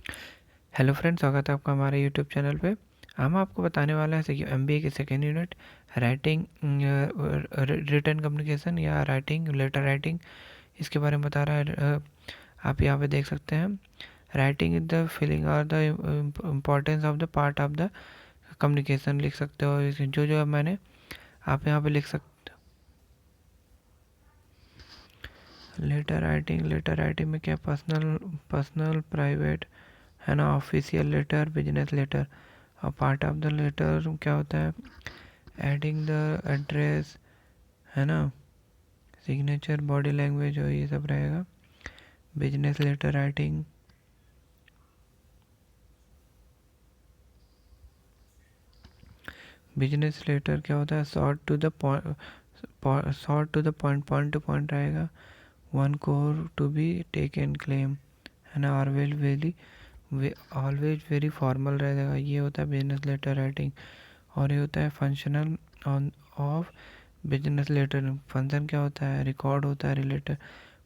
Hello friends, स्वागत है आपका हमारे यूट्यूब चैनल पे। हम आपको बताने वाले हैं कि एमबीए की second unit writing, written communication या राइटिंग, लेटर राइटिंग, इसके बारे में बता रहा है। आप यहाँ पे देख सकते हैं, राइटिंग इज द फीलिंग और the importance of the part of the communication लिख सकते हो। जो जो मैंने आप यहाँ पे लिख सकते हो। लेटर राइटिंग में क्या, पर्सनल प्राइवेट है ना, ऑफिशियल लेटर, बिजनेस लेटर। और पार्ट ऑफ द लेटर क्या होता है, एडिंग द एड्रेस, है ना, सिग्नेचर, बॉडी लैंग्वेज और ये सब रहेगा। Business letter writing, business letter क्या होता है, short to the point, point to point रहेगा। One core to be taken claim, है ना, ऑलवेज वेरी फॉर्मल रहेगा। ये होता है बिजनेस लेटर राइटिंग। और ये होता है functional on of business letter. Function क्या होता है, रिकॉर्ड होता है, रिलेटेड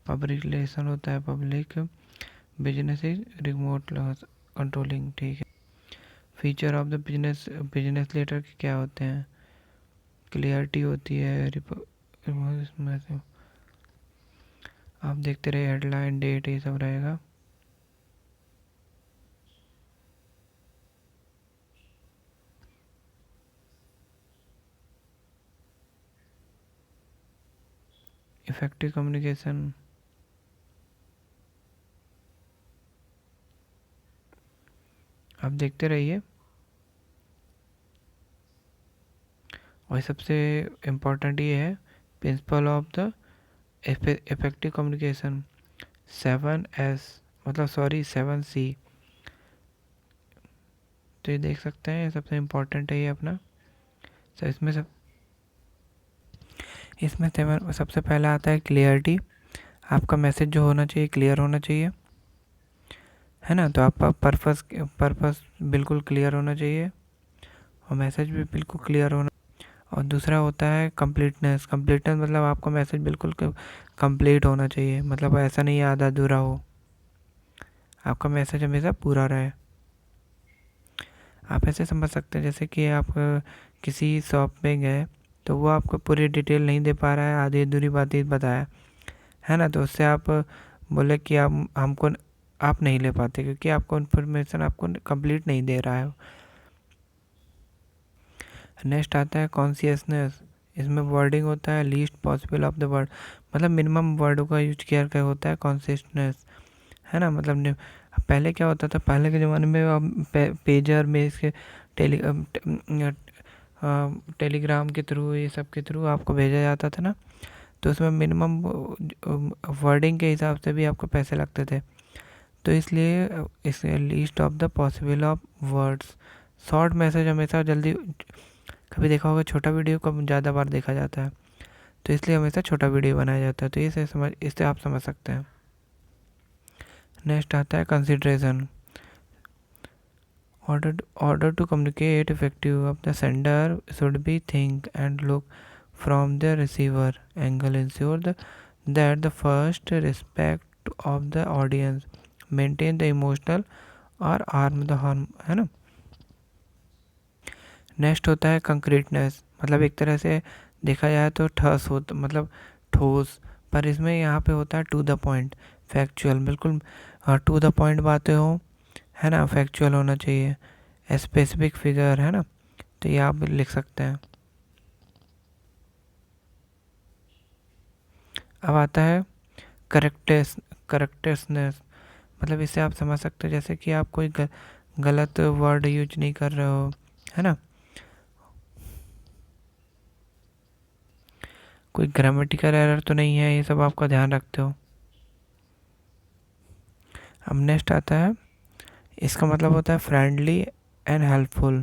पब्लिक रिलेशन होता है, public business is remote controlling. ठीक है। Feature of the business letter के क्या होते हैं, क्लियरिटी होती है, इसमें से आप देखते रहे, हेडलाइन, डेट, ये सब रहेगा। इफेक्टिव कम्युनिकेशन, आप देखते रहिए। और सबसे इम्पोर्टेंट ये है, principle of the effective communication, 7S, मतलब सॉरी 7C। तो ये देख सकते हैं, ये सबसे इम्पोर्टेंट है ये अपना। तो इसमें सबसे पहला आता है क्लियरिटी। आपका मैसेज जो होना चाहिए क्लियर होना चाहिए, है ना। तो आपका पर्पस बिल्कुल क्लियर होना चाहिए और मैसेज भी बिल्कुल क्लियर होना। और दूसरा होता है कंप्लीटनेस। कंप्लीटनेस मतलब आपका मैसेज बिल्कुल कंप्लीट होना चाहिए, मतलब ऐसा नहीं है आधा अधूरा हो, आपका मैसेज हमेशा पूरा रहे। आप ऐसे समझ सकते हैं जैसे कि आप किसी शॉप में गए, तो वो आपको पूरी डिटेल नहीं दे पा रहा है, आधी अधूरी बात ही बताया, है ना। तो उससे आप बोले कि आप नहीं ले पाते, क्योंकि आपको इन्फॉर्मेशन आपको कंप्लीट नहीं दे रहा है। नेक्स्ट आता है कॉन्सियसनेस। इसमें वर्डिंग होता है least possible of the word, मतलब मिनिमम वर्डों का यूज किया कर होता है कॉन्सियसनेस, है ना। मतलब पहले क्या होता था, पहले के ज़माने में पेजर में इसके टेली टेलीग्राम के थ्रू, ये सब के थ्रू आपको भेजा जाता था ना। तो उसमें मिनिमम वर्डिंग के हिसाब से भी आपको पैसे लगते थे। तो इसलिए इसे least of the possible of words, short message हमेशा जल्दी, कभी देखा होगा छोटा वीडियो को ज़्यादा बार देखा जाता है, तो इसलिए हमेशा छोटा वीडियो बनाया जाता है। तो इससे आप समझ सकते हैं। नेक्स्ट आता है consideration. Order to communicate effective of the sender should be think and look from the receiver angle, ensure that the first respect of the audience, maintain the emotional और harm the harm, है ना। Next होता है concreteness, मतलब एक तरह से देखा जाए तो ठोस हो, मतलब ठोस, पर इसमें यहाँ पे होता है टू द पॉइंट, फैक्चुअल, बिल्कुल टू द पॉइंट बातें हो, है ना, फैक्चुअल होना चाहिए, स्पेसिफिक फिगर, है ना। तो ये आप लिख सकते हैं। अब आता है करेक्टनेस, मतलब इसे आप समझ सकते हो जैसे कि आप कोई गलत वर्ड यूज नहीं कर रहे हो, है ना, कोई ग्रामेटिकल एरर तो नहीं है, ये सब आपका ध्यान रखते हो। अब नेक्स्ट आता है, इसका मतलब होता है फ्रेंडली एंड हेल्पफुल।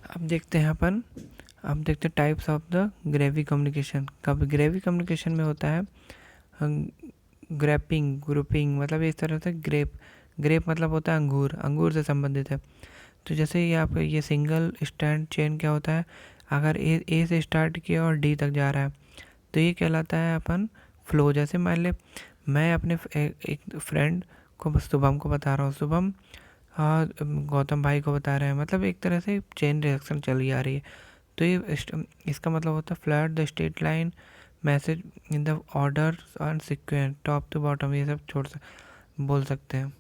अब देखते हैं अब देखते हैं types of the gravy communication. कब ग्रेवी कम्युनिकेशन में होता है ग्रैपिंग, ग्रुपिंग, मतलब इस तरह से ग्रेप मतलब होता है अंगूर, अंगूर से संबंधित है। तो जैसे ही आप ये सिंगल स्टैंड चेन क्या होता है, अगर ए से स्टार्ट किया और डी तक जा रहा है, तो ये कहलाता है अपन फ्लो। जैसे मान ले मैं अपने एक फ्रेंड को, शुभम को बता रहा हूँ, शुभम गौतम भाई को बता रहे हैं, मतलब एक तरह से चेन रिएक्शन चली आ रही है। तो ये इसका मतलब होता है flood the straight line message in the order and sequence top to bottom, ये सब बोल सकते हैं।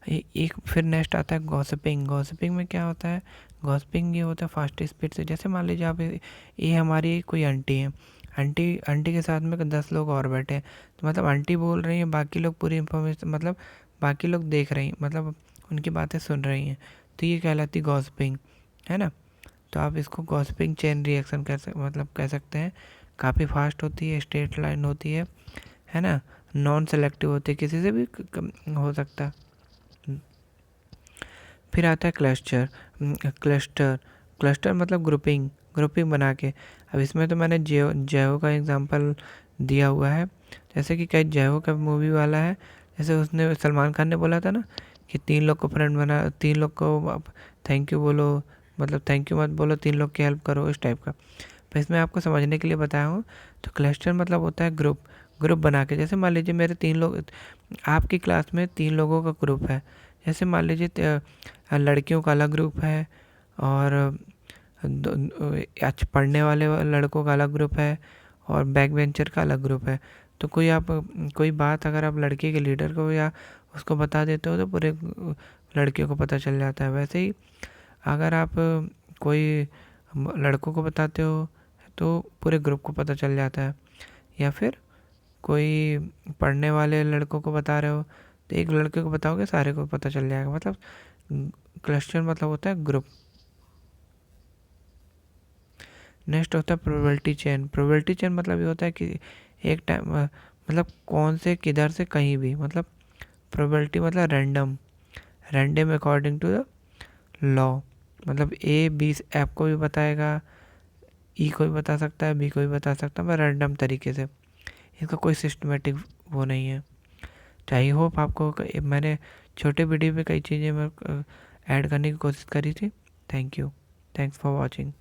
एक फिर नेक्स्ट आता है गॉसिपिंग। गॉसिपिंग में क्या होता है? गॉसिपिंग ये होता है फास्ट स्पीड से। जैसे मान लीजिए आप, ये हमारी कोई आंटी है, आंटी आंटी के साथ में 10 लोग और बैठे हैं, तो मतलब आंटी बोल रही हैं, बाकी लोग पूरी इंफॉर्मेशन, मतलब बाकी लोग देख रही हैं, मतलब उनकी बातें सुन रही हैं, तो ये कहलाती गॉसिपिंग, है ना। तो आप इसको गॉसिपिंग चेन रिएक्शन कह सकते हैं। काफ़ी फास्ट होती है, स्ट्रेट लाइन होती है ना, नॉन सेलेक्टिव होती है, किसी से भी हो सकता है। फिर आता है क्लस्टर। क्लस्टर क्लस्टर मतलब ग्रुपिंग बना के। अब इसमें तो मैंने जयो का एग्जांपल दिया हुआ है। जैसे कि कई जयो का मूवी वाला है, जैसे उसने सलमान खान ने बोला था ना कि 3 लोग को फ्रेंड बना, 3 लोग को थैंक यू बोलो, मतलब थैंक यू मत बोलो, 3 लोग की हेल्प करो, इस टाइप का। तो इसमें आपको समझने के लिए बताया हूँ। तो क्लस्टर मतलब होता है ग्रुप बना के। जैसे मान लीजिए मेरे 3 लोग, आपकी क्लास में 3 लोगों का ग्रुप है। जैसे मान लीजिए लड़कियों का अलग ग्रुप है, और अच्छा पढ़ने वाले लड़कों का अलग ग्रुप है, और बैक बेंचर का अलग ग्रुप है। तो कोई बात अगर आप लड़के के लीडर को या उसको बता देते हो, तो पूरे लड़कियों को पता चल जाता है। वैसे ही अगर आप कोई लड़कों को बताते हो, तो पूरे ग्रुप को पता चल जाता है। या फिर कोई पढ़ने वाले लड़कों को बता रहे हो, तो एक लड़के को बताओगे, सारे को पता चल जाएगा। मतलब क्लस्टर मतलब होता है ग्रुप। नेक्स्ट होता है प्रोबेबिलिटी चेन। प्रोबेबिलिटी चेन मतलब ये होता है कि एक टाइम, मतलब कौन से किधर से कहीं भी, मतलब प्रोबेबिलिटी मतलब random according to the law. मतलब ए बी ऐप को भी बताएगा, ई को भी बता सकता है, बी को भी बता सकता है, पर रैंडम तरीके से। इसका कोई सिस्टमेटिक वो नहीं है। तो आई होप आपको मैंने छोटे वीडियो में कई चीज़ें मैं ऐड करने की कोशिश करी थी। Thank you, thanks for watching.